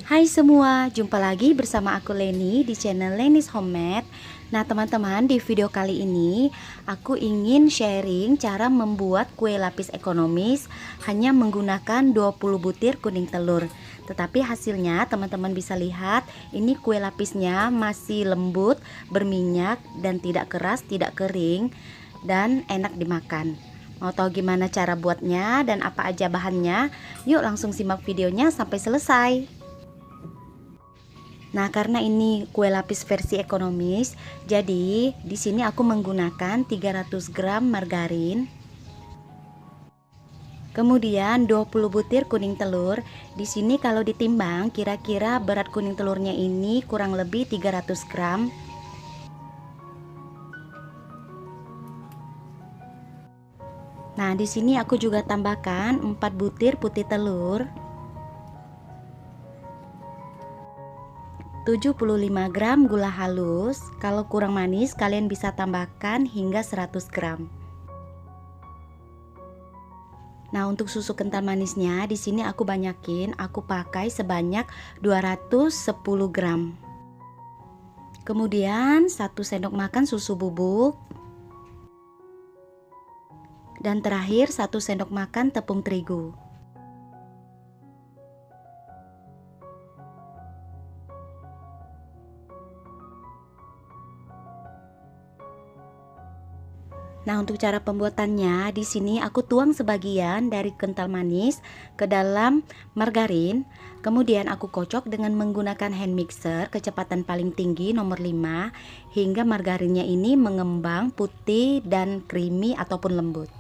Hai semua, jumpa lagi bersama aku Leni di channel Leni's Homemade. Nah teman-teman, di video kali ini aku ingin sharing cara membuat kue lapis ekonomis hanya menggunakan 20 butir kuning telur. Tetapi hasilnya teman-teman bisa lihat, ini kue lapisnya masih lembut, berminyak, dan tidak keras, tidak kering, dan enak dimakan. Mau tahu gimana cara buatnya dan apa aja bahannya? Yuk langsung simak videonya sampai selesai. Nah, karena ini kue lapis versi ekonomis, jadi di sini aku menggunakan 300 gram margarin. Kemudian 20 butir kuning telur. Di sini kalau ditimbang kira-kira berat kuning telurnya ini kurang lebih 300 gram. Nah, di sini aku juga tambahkan 4 butir putih telur. 75 gram gula halus. Kalau kurang manis kalian bisa tambahkan hingga 100 gram. Nah, untuk susu kental manisnya di sini aku banyakin, aku pakai sebanyak 210 gram. Kemudian 1 sendok makan susu bubuk. Dan terakhir 1 sendok makan tepung terigu. Nah, untuk cara pembuatannya di sini aku tuang sebagian dari kental manis ke dalam margarin. Kemudian aku kocok dengan menggunakan hand mixer kecepatan paling tinggi nomor 5 hingga margarinnya ini mengembang putih dan creamy ataupun lembut.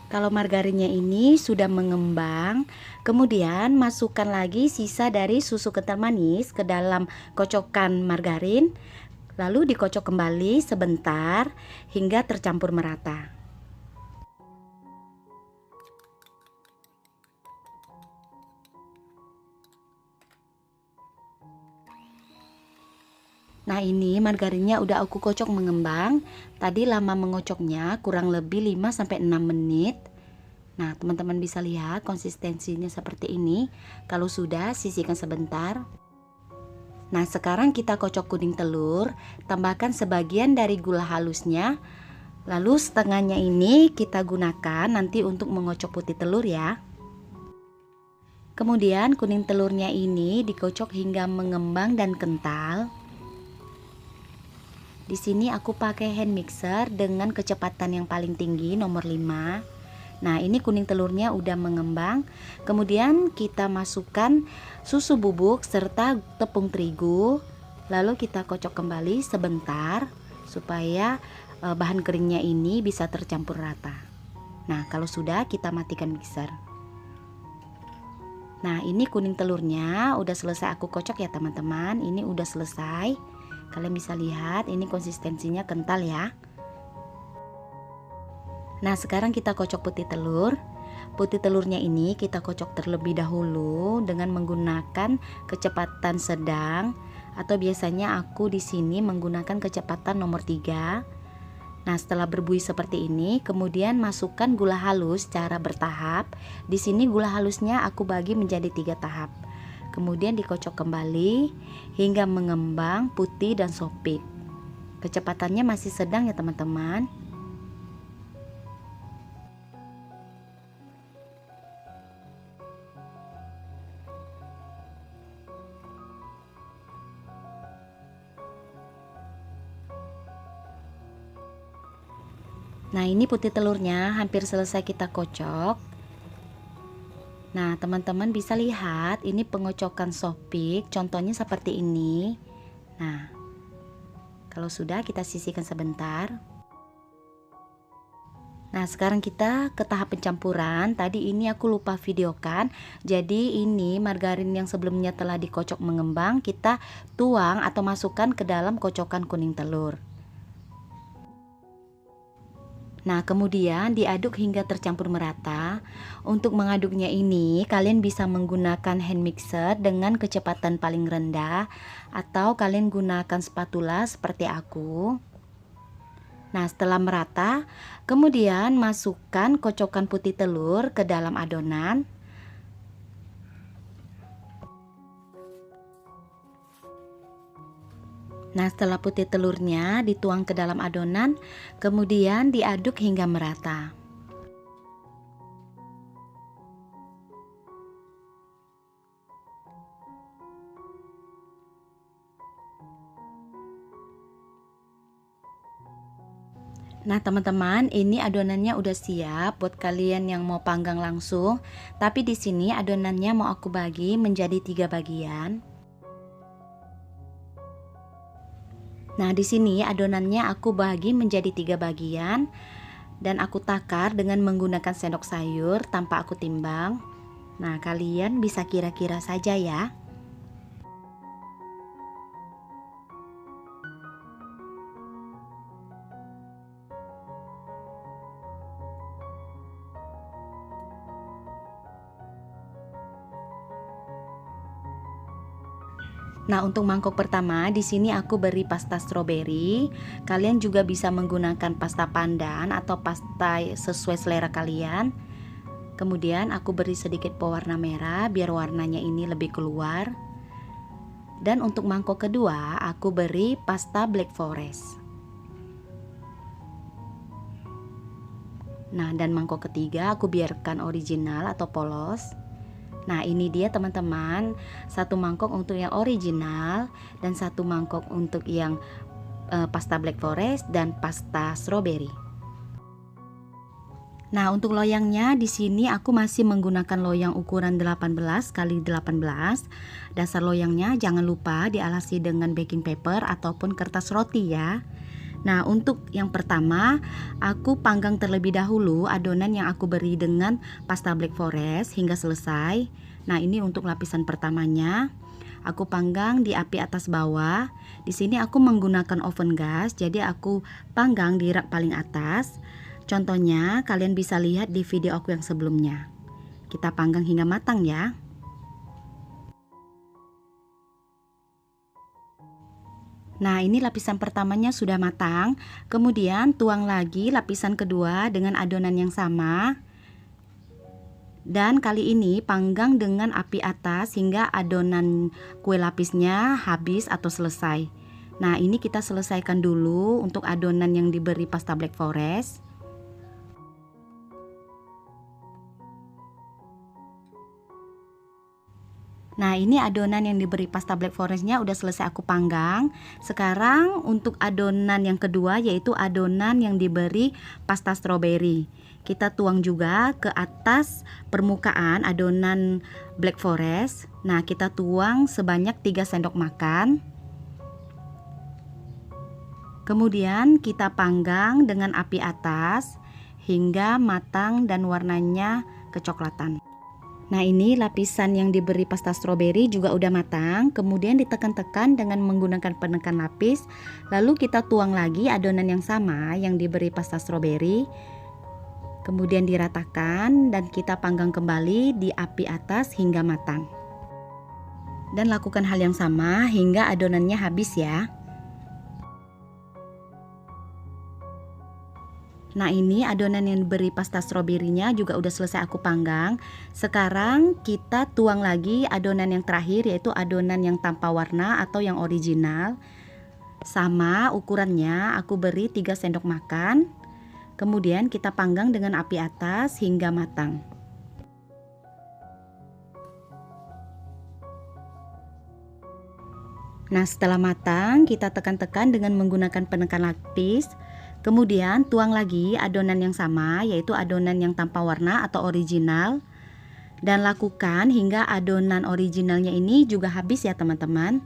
Kalau margarinnya ini sudah mengembang, kemudian masukkan lagi sisa dari susu kental manis ke dalam kocokan margarin. Lalu dikocok kembali sebentar hingga tercampur merata. Nah, ini margarinnya udah aku kocok mengembang. Tadi lama mengocoknya kurang lebih 5-6 menit. Nah, teman-teman bisa lihat konsistensinya seperti ini. Kalau sudah, sisihkan sebentar. Nah, sekarang kita kocok kuning telur, tambahkan sebagian dari gula halusnya, lalu setengahnya ini kita gunakan nanti untuk mengocok putih telur ya. Kemudian kuning telurnya ini dikocok hingga mengembang dan kental. Di sini aku pakai hand mixer dengan kecepatan yang paling tinggi nomor 5. Nah, ini kuning telurnya udah mengembang. Kemudian kita masukkan susu bubuk serta tepung terigu. Lalu kita kocok kembali sebentar supaya bahan keringnya ini bisa tercampur rata. Nah, kalau sudah kita matikan mixer. Nah, ini kuning telurnya udah selesai aku kocok ya teman-teman. Ini udah selesai. Kalian bisa lihat ini konsistensinya kental ya. Nah, sekarang kita kocok putih telur. Putih telurnya ini kita kocok terlebih dahulu dengan menggunakan kecepatan sedang, atau biasanya aku di sini menggunakan kecepatan nomor 3. Nah, setelah berbuih seperti ini, kemudian masukkan gula halus secara bertahap. Di sini gula halusnya aku bagi menjadi 3 tahap. Kemudian dikocok kembali hingga mengembang putih dan sopik. Kecepatannya masih sedang ya teman-teman. Nah, ini putih telurnya hampir selesai kita kocok. Nah, teman-teman bisa lihat ini pengocokan sopik, contohnya seperti ini. Nah, kalau sudah kita sisihkan sebentar. Nah, sekarang kita ke tahap pencampuran. Tadi ini aku lupa videokan. Jadi ini margarin yang sebelumnya telah dikocok mengembang, kita tuang atau masukkan ke dalam kocokan kuning telur. Nah, kemudian diaduk hingga tercampur merata. Untuk mengaduknya ini, kalian bisa menggunakan hand mixer dengan kecepatan paling rendah, atau kalian gunakan spatula seperti aku. Nah, setelah merata, kemudian masukkan kocokan putih telur ke dalam adonan. Nah, setelah putih telurnya dituang ke dalam adonan, kemudian diaduk hingga merata. Nah, teman-teman, ini adonannya udah siap buat kalian yang mau panggang langsung. Tapi di sini adonannya mau aku bagi menjadi 3 bagian. Nah, di sini adonannya aku bagi menjadi 3 bagian dan aku takar dengan menggunakan sendok sayur tanpa aku timbang. Nah, kalian bisa kira-kira saja ya. Nah, untuk mangkok pertama di sini aku beri pasta stroberi. Kalian juga bisa menggunakan pasta pandan atau pasta sesuai selera kalian. Kemudian aku beri sedikit pewarna merah biar warnanya ini lebih keluar. Dan untuk mangkok kedua aku beri pasta black forest. Nah, dan mangkok ketiga aku biarkan original atau polos. Nah, ini dia teman-teman, satu mangkok untuk yang original dan satu mangkok untuk yang pasta black forest dan pasta strawberry. Nah, untuk loyangnya di sini aku masih menggunakan loyang ukuran 18 kali 18. Dasar loyangnya jangan lupa dialasi dengan baking paper ataupun kertas roti ya. Nah, untuk yang pertama, aku panggang terlebih dahulu adonan yang aku beri dengan pasta black forest hingga selesai. Nah, ini untuk lapisan pertamanya. Aku panggang di api atas bawah. Di sini aku menggunakan oven gas, jadi aku panggang di rak paling atas. Contohnya, kalian bisa lihat di video aku yang sebelumnya. Kita panggang hingga matang ya. Nah, ini lapisan pertamanya sudah matang. Kemudian tuang lagi lapisan kedua dengan adonan yang sama. Dan kali ini panggang dengan api atas hingga adonan kue lapisnya habis atau selesai. Nah, ini kita selesaikan dulu untuk adonan yang diberi pasta black forest. Nah, ini adonan yang diberi pasta black forestnya udah selesai aku panggang. Sekarang untuk adonan yang kedua yaitu adonan yang diberi pasta strawberry. Kita tuang juga ke atas permukaan adonan black forest. Nah, kita tuang sebanyak 3 sendok makan. Kemudian kita panggang dengan api atas hingga matang dan warnanya kecoklatan. Nah, ini lapisan yang diberi pasta stroberi juga udah matang. Kemudian ditekan-tekan dengan menggunakan penekan lapis. Lalu kita tuang lagi adonan yang sama yang diberi pasta stroberi. Kemudian diratakan dan kita panggang kembali di api atas hingga matang. Dan lakukan hal yang sama hingga adonannya habis ya. Nah, ini adonan yang diberi pasta stroberinya juga udah selesai aku panggang. Sekarang kita tuang lagi adonan yang terakhir yaitu adonan yang tanpa warna atau yang original. Sama ukurannya aku beri 3 sendok makan. Kemudian kita panggang dengan api atas hingga matang. Nah, setelah matang kita tekan-tekan dengan menggunakan penekan lapis. Kemudian tuang lagi adonan yang sama yaitu adonan yang tanpa warna atau original. Dan lakukan hingga adonan originalnya ini juga habis ya teman-teman.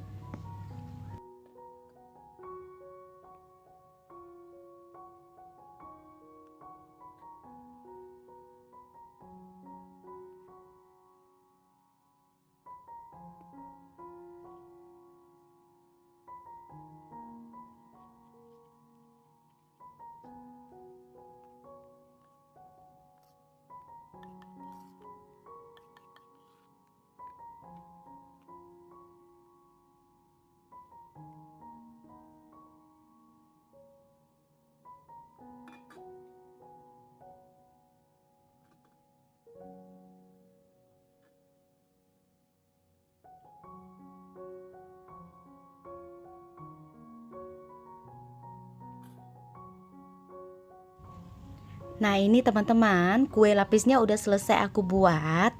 Nah ini teman-teman, kue lapisnya udah selesai aku buat.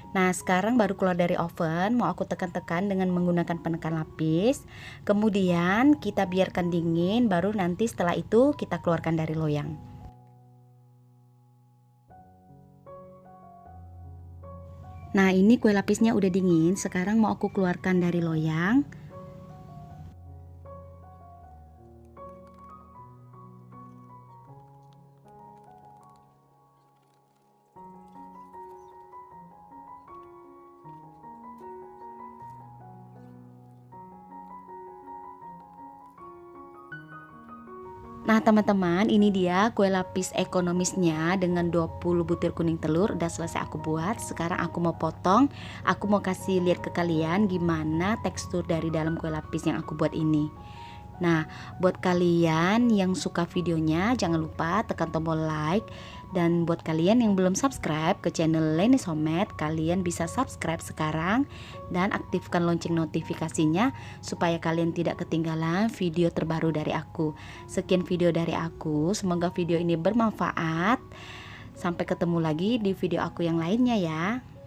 Nah sekarang baru keluar dari oven, mau aku tekan-tekan dengan menggunakan penekan lapis. Kemudian kita biarkan dingin, baru nanti setelah itu kita keluarkan dari loyang. Nah ini kue lapisnya udah dingin, sekarang mau aku keluarkan dari loyang. Nah teman-teman, ini dia kue lapis ekonomisnya dengan 20 butir kuning telur udah selesai aku buat. Sekarang aku mau potong, aku mau kasih lihat ke kalian gimana tekstur dari dalam kue lapis yang aku buat ini. Nah, buat kalian yang suka videonya jangan lupa tekan tombol like. Dan buat kalian yang belum subscribe ke channel Lenis Homemade, kalian bisa subscribe sekarang dan aktifkan lonceng notifikasinya supaya kalian tidak ketinggalan video terbaru dari aku. Sekian video dari aku, semoga video ini bermanfaat. Sampai ketemu lagi di video aku yang lainnya ya.